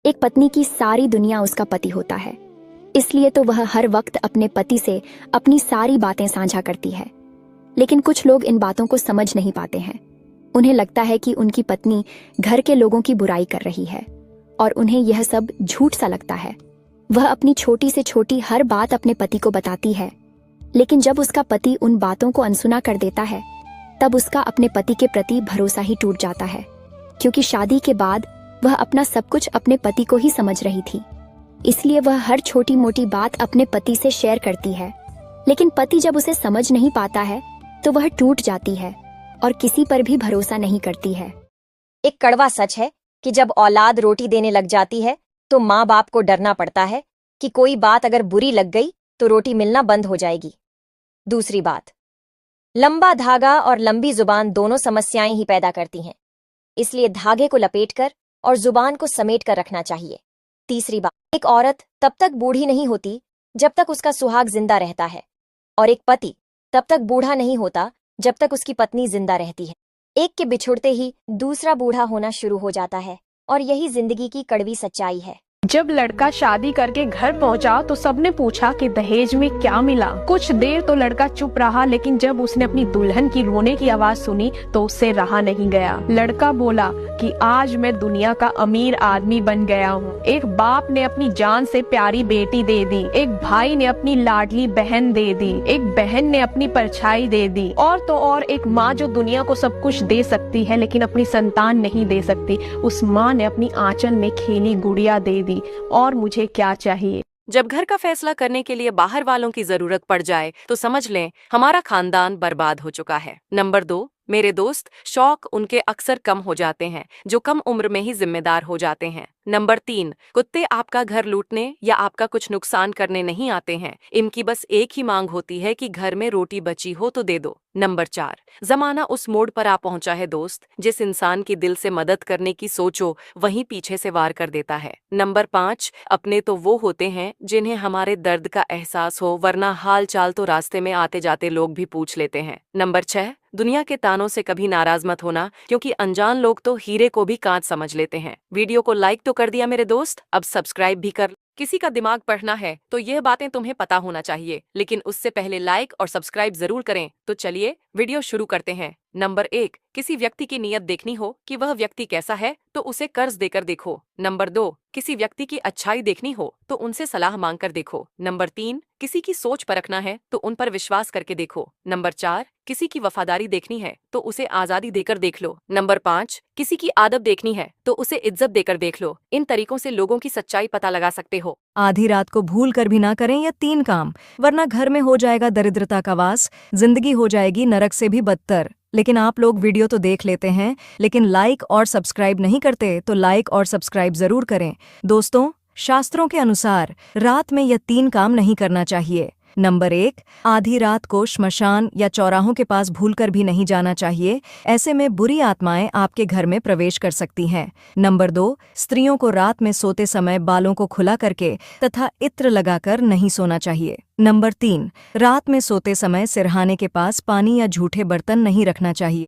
एक पत्नी की सारी दुनिया उसका पति होता है, इसलिए तो वह हर वक्त अपने पति से अपनी सारी बातें साझा करती है। लेकिन कुछ लोग इन बातों को समझ नहीं पाते हैं। उन्हें लगता है कि उनकी पत्नी घर के लोगों की बुराई कर रही है और उन्हें यह सब झूठ सा लगता है। वह अपनी छोटी से छोटी हर बात अपने पति को बताती है, लेकिन जब उसका पति उन बातों को अनसुना कर देता है तब उसका अपने पति के प्रति भरोसा ही टूट जाता है, क्योंकि शादी के बाद वह अपना सब कुछ अपने पति को ही समझ रही थी। इसलिए वह हर छोटी मोटी बात अपने पति से शेयर करती है, लेकिन पति जब उसे समझ नहीं पाता है तो वह टूट जाती है और किसी पर भी भरोसा नहीं करती है। एक कड़वा सच है कि जब औलाद रोटी देने लग जाती है तो माँ बाप को डरना पड़ता है कि कोई बात अगर बुरी लग गई तो रोटी मिलना बंद हो जाएगी। दूसरी बात, लंबा धागा और लंबी जुबान दोनों समस्याएं ही पैदा करती हैं, इसलिए धागे को लपेटकर और जुबान को समेट कर रखना चाहिए। तीसरी बात, एक औरत तब तक बूढ़ी नहीं होती जब तक उसका सुहाग जिंदा रहता है, और एक पति तब तक बूढ़ा नहीं होता जब तक उसकी पत्नी जिंदा रहती है। एक के बिछुड़ते ही दूसरा बूढ़ा होना शुरू हो जाता है, और यही जिंदगी की कड़वी सच्चाई है। जब लड़का शादी करके घर पहुंचा तो सबने पूछा कि दहेज में क्या मिला। कुछ देर तो लड़का चुप रहा, लेकिन जब उसने अपनी दुल्हन की रोने की आवाज सुनी तो उससे रहा नहीं गया। लड़का बोला कि आज मैं दुनिया का अमीर आदमी बन गया हूँ। एक बाप ने अपनी जान से प्यारी बेटी दे दी, एक भाई ने अपनी लाडली बहन दे दी, एक बहन ने अपनी परछाई दे दी, और तो और एक माँ जो दुनिया को सब कुछ दे सकती है लेकिन अपनी संतान नहीं दे सकती, उस माँ ने अपनी आंचल में खेली गुड़िया दे दी। और मुझे क्या चाहिए। जब घर का फैसला करने के लिए बाहर वालों की जरूरत पड़ जाए तो समझ लें हमारा खानदान बर्बाद हो चुका है। नंबर 2, मेरे दोस्त, शौक उनके अक्सर कम हो जाते हैं जो कम उम्र में ही जिम्मेदार हो जाते हैं। नंबर 3, कुत्ते आपका घर लूटने या आपका कुछ नुकसान करने नहीं आते हैं, इनकी बस एक ही मांग होती है कि घर में रोटी बची हो तो दे दो। नंबर 4, जमाना उस मोड़ पर आ पहुंचा है दोस्त, जिस इंसान की दिल से मदद करने की सोचो वहीं पीछे से वार कर देता है। नंबर 5, अपने तो वो होते हैं जिन्हें हमारे दर्द का एहसास हो, वरना हाल चाल तो रास्ते में आते जाते लोग भी पूछ लेते हैं। नंबर 6, दुनिया के तानों से कभी नाराज मत होना, क्योंकि अनजान लोग तो हीरे को भी कांच समझ लेते हैं। वीडियो को लाइक तो कर दिया मेरे दोस्त, अब सब्सक्राइब भी कर। किसी का दिमाग पढ़ना है तो यह बातें तुम्हें पता होना चाहिए, लेकिन उससे पहले लाइक और सब्सक्राइब जरूर करें। तो चलिए वीडियो शुरू करते हैं। नंबर 1, किसी व्यक्ति की नीयत देखनी हो कि वह व्यक्ति कैसा है तो उसे कर्ज देकर देखो। नंबर 2, किसी व्यक्ति की अच्छाई देखनी हो तो उनसे सलाह मांगकर देखो। नंबर 3, किसी की सोच परखना है तो उन पर विश्वास करके देखो। नंबर 4, किसी की वफादारी देखनी है तो उसे आजादी देकर देख लो। नंबर 5, किसी की आदब देखनी है तो उसे इज्जत देकर देख लो। इन तरीकों से लोगों की सच्चाई पता लगा सकते हो। आधी रात को भूल कर भी ना करें ये 3 काम, वरना घर में हो जाएगा दरिद्रता का वास, जिंदगी हो जाएगी नरक से भी बदतर। लेकिन आप लोग वीडियो तो देख लेते हैं लेकिन लाइक और सब्सक्राइब नहीं करते, तो लाइक और सब्सक्राइब जरूर करें। दोस्तों, शास्त्रों के अनुसार रात में यह 3 काम नहीं करना चाहिए। नंबर 1, आधी रात को श्मशान या चौराहों के पास भूलकर भी नहीं जाना चाहिए, ऐसे में बुरी आत्माएं आपके घर में प्रवेश कर सकती हैं। नंबर 2, स्त्रियों को रात में सोते समय बालों को खुला करके तथा इत्र लगाकर नहीं सोना चाहिए। नंबर 3, रात में सोते समय सिरहाने के पास पानी या झूठे बर्तन नहीं रखना चाहिए।